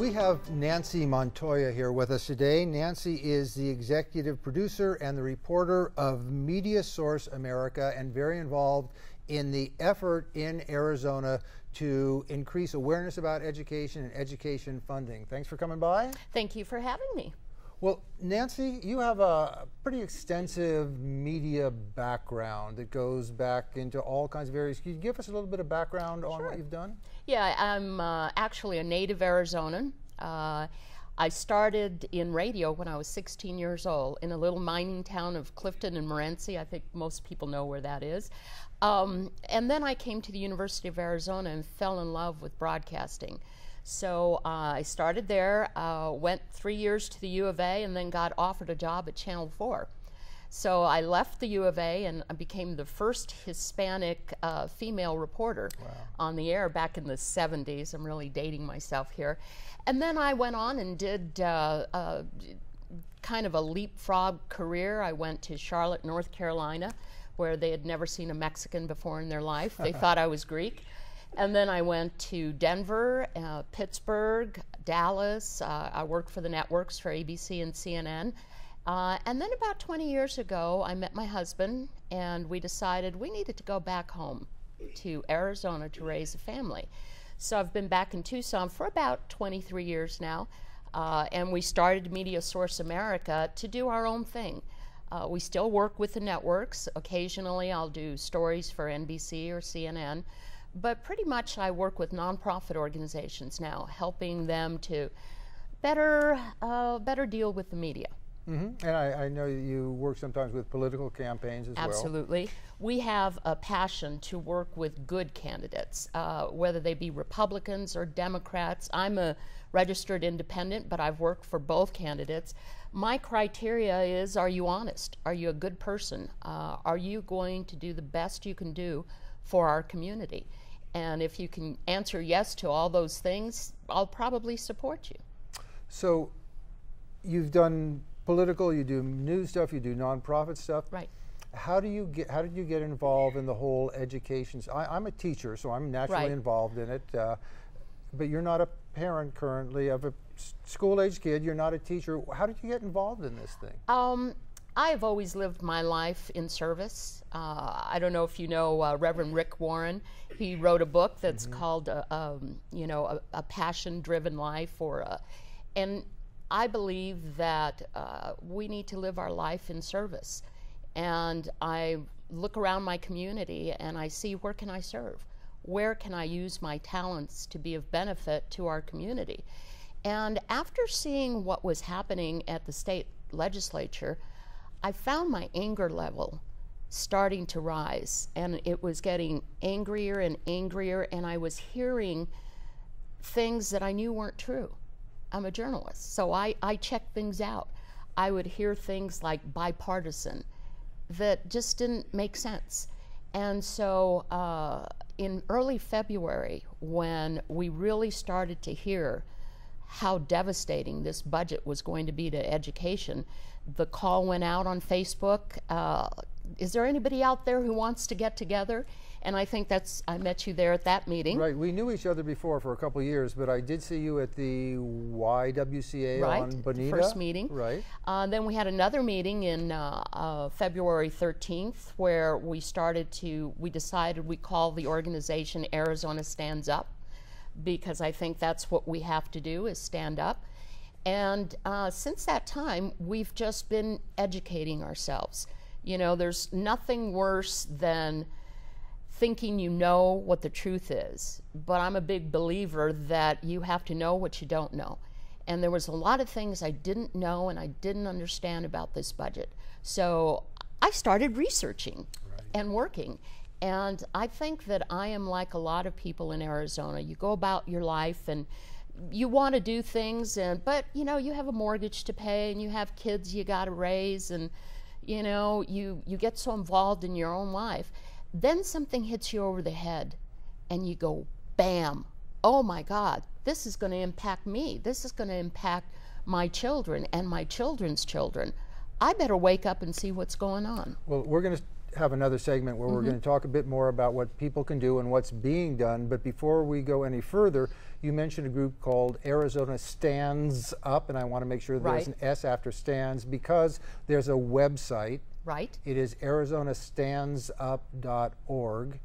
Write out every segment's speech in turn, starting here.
We have Nancy Montoya here with us today. Nancy is the executive producer and the reporter of Media Source America and very involved in the effort in Arizona to increase awareness about education and education funding. Thanks for coming by. Thank you for having me. Well, Nancy, you have a pretty extensive media background that goes back into all kinds of areas. Can you give us a little bit of background on what you've done? Yeah, I'm actually a native Arizonan. I started in radio when I was 16 years old in a little mining town of Clifton and Morenci. I think most people know where that is. And then I came to the University of Arizona and fell in love with broadcasting. So I started there, went 3 years to the U of A, and then got offered a job at Channel 4. So I left the U of A and I became the first Hispanic female reporter on the air back in the 70s. I'm really dating myself here. And then I went on and did kind of a leapfrog career. I went to Charlotte, North Carolina, where they had never seen a Mexican before in their life. They thought I was Greek. And then I went to Denver, Pittsburgh, Dallas. I worked for the networks for ABC and CNN. And then about 20 years ago, I met my husband, and we decided we needed to go back home to Arizona to raise a family. So I've been back in Tucson for about 23 years now, and we started Media Source America to do our own thing. We still work with the networks. Occasionally I'll do stories for NBC or CNN. But pretty much I work with nonprofit organizations now, helping them to better deal with the media. Mm-hmm. And I know you work sometimes with political campaigns as well. Absolutely. We have a passion to work with good candidates, whether they be Republicans or Democrats. I'm a registered independent, but I've worked for both candidates. My criteria is, are you honest? Are you a good person? Are you going to do the best you can do for our community? And if you can answer yes to all those things, I'll probably support you. So you've done political, you do news stuff, you do nonprofit stuff. Right. How did you get involved in the whole education? I'm a teacher, so I'm naturally involved in it. But you're not a parent currently of a school-age kid. You're not a teacher. How did you get involved in this thing? I've always lived my life in service. I don't know if you know Reverend Rick Warren. He wrote a book that's called, you know, a passion-driven life, and I believe that we need to live our life in service. And I look around my community and I see, where can I serve? Where can I use my talents to be of benefit to our community? And after seeing what was happening at the state legislature, I found my anger level starting to rise, and it was getting angrier and angrier, and I was hearing things that I knew weren't true. I'm a journalist, so I check things out. I would hear things like bipartisan that just didn't make sense. And so in early February, when we really started to hear how devastating this budget was going to be to education, the call went out on Facebook. Is there anybody out there who wants to get together? And I think I met you there at that meeting. Right, we knew each other before for a couple of years, but I did see you at the YWCA on Bonita. First meeting. Right. Then we had another meeting in February 13th where we decided we call the organization Arizona Stands Up, because I think that's what we have to do, is stand up. And since that time, we've just been educating ourselves. You know, there's nothing worse than thinking you know what the truth is, but I'm a big believer that you have to know what you don't know. And there was a lot of things I didn't know and I didn't understand about this budget. So I started researching and working. And I think that I am like a lot of people in Arizona. You go about your life and you want to do things, but you know, you have a mortgage to pay and you have kids you got to raise, and you know, you get so involved in your own life. Then something hits you over the head and you go, bam, oh my God, this is going to impact me. This is going to impact my children and my children's children. I better wake up and see what's going on. Well, we're going to have another segment where we're going to talk a bit more about what people can do and what's being done. But before we go any further, you mentioned a group called Arizona Stands Up, and I want to make sure there's an S after stands because there's a website. Right. It is arizonastandsup.org.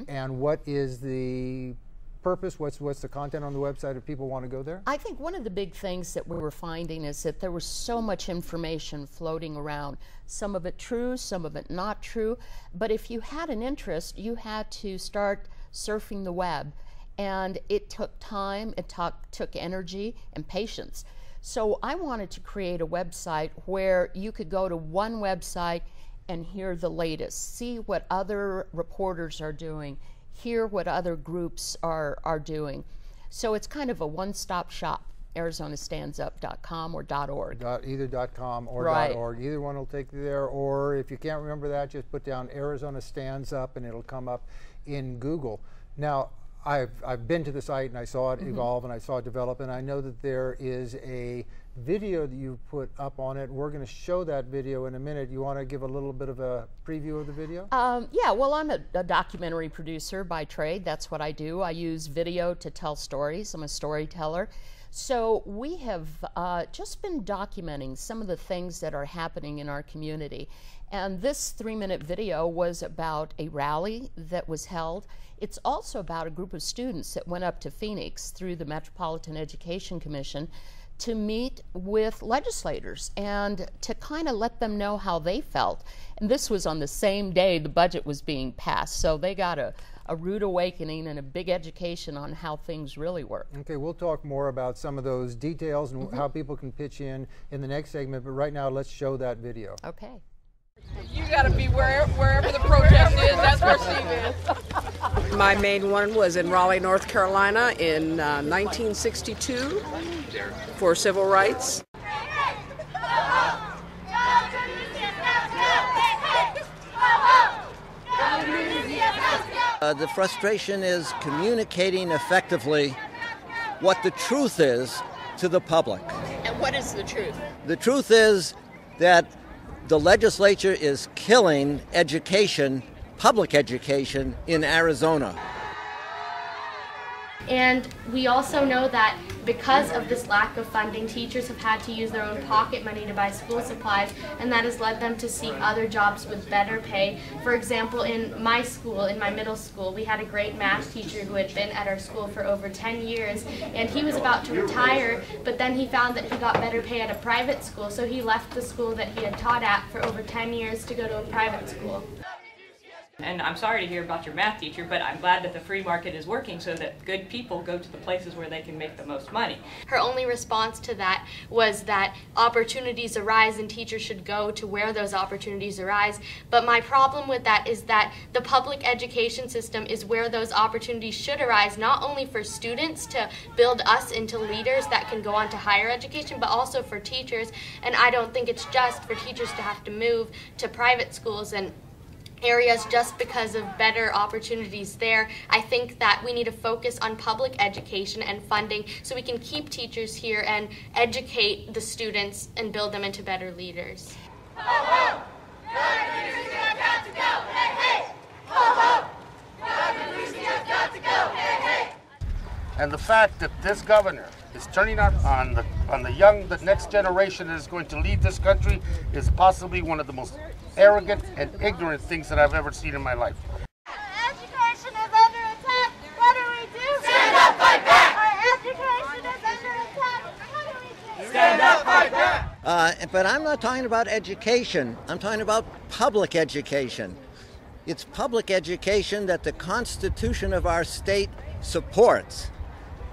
And what is the purpose? What's the content on the website if people want to go there? I think one of the big things that we were finding is that there was so much information floating around. Some of it true, some of it not true. But if you had an interest, you had to start surfing the web. And it took time, it took energy and patience. So I wanted to create a website where you could go to one website and hear the latest, see what other reporters are doing, hear what other groups are doing. So it's kind of a one-stop shop, ArizonaStandsUp.com or .org. Either .com or .org. Either one will take you there, or if you can't remember that, just put down Arizona Stands Up and it'll come up in Google. Now, I've been to the site and I saw it evolve and I saw it develop, and I know that there is a video that you put up on it. We're going to show that video in a minute. You want to give a little bit of a preview of the video? Yeah, well, I'm a documentary producer by trade. That's what I do. I use video to tell stories. I'm a storyteller. So we have just been documenting some of the things that are happening in our community. And this 3-minute video was about a rally that was held. It's also about a group of students that went up to Phoenix through the Metropolitan Education Commission to meet with legislators and to kind of let them know how they felt. And this was on the same day the budget was being passed, so they got a rude awakening and a big education on how things really work. Okay, we'll talk more about some of those details and how people can pitch in the next segment, but right now let's show that video. Okay. You gotta be wherever the protest is, that's where Steve is. My main one was in Raleigh, North Carolina in 1962 for civil rights. The frustration is communicating effectively what the truth is to the public. And what is the truth? The truth is that the legislature is killing education, public education, in Arizona. And we also know that because of this lack of funding, teachers have had to use their own pocket money to buy school supplies, and that has led them to seek other jobs with better pay. For example, in my school, in my middle school, we had a great math teacher who had been at our school for over 10 years, and he was about to retire, but then he found that he got better pay at a private school, so he left the school that he had taught at for over 10 years to go to a private school. And I'm sorry to hear about your math teacher, but I'm glad that the free market is working so that good people go to the places where they can make the most money. Her only response to that was that opportunities arise and teachers should go to where those opportunities arise. But my problem with that is that the public education system is where those opportunities should arise, not only for students to build us into leaders that can go on to higher education, but also for teachers. And I don't think it's just for teachers to have to move to private schools and areas just because of better opportunities there. I think that we need to focus on public education and funding so we can keep teachers here and educate the students and build them into better leaders. Ho, ho! University has got to go! Hey, hey! Ho, ho! University has got to go! Hey, hey! And the fact that this governor is turning out on the next generation that is going to lead this country is possibly one of the most arrogant and ignorant things that I've ever seen in my life. Education is under attack. What do we do? Stand up, fight back! Our education is under attack. What do we do? Stand up, fight back! But I'm not talking about education. I'm talking about public education. It's public education that the Constitution of our state supports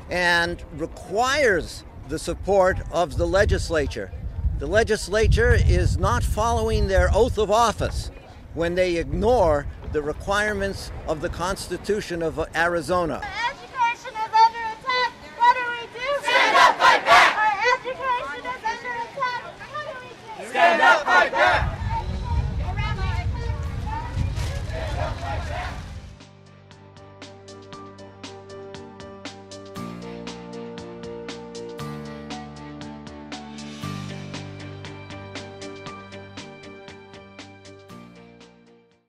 and requires the support of the legislature. The legislature is not following their oath of office when they ignore the requirements of the Constitution of Arizona.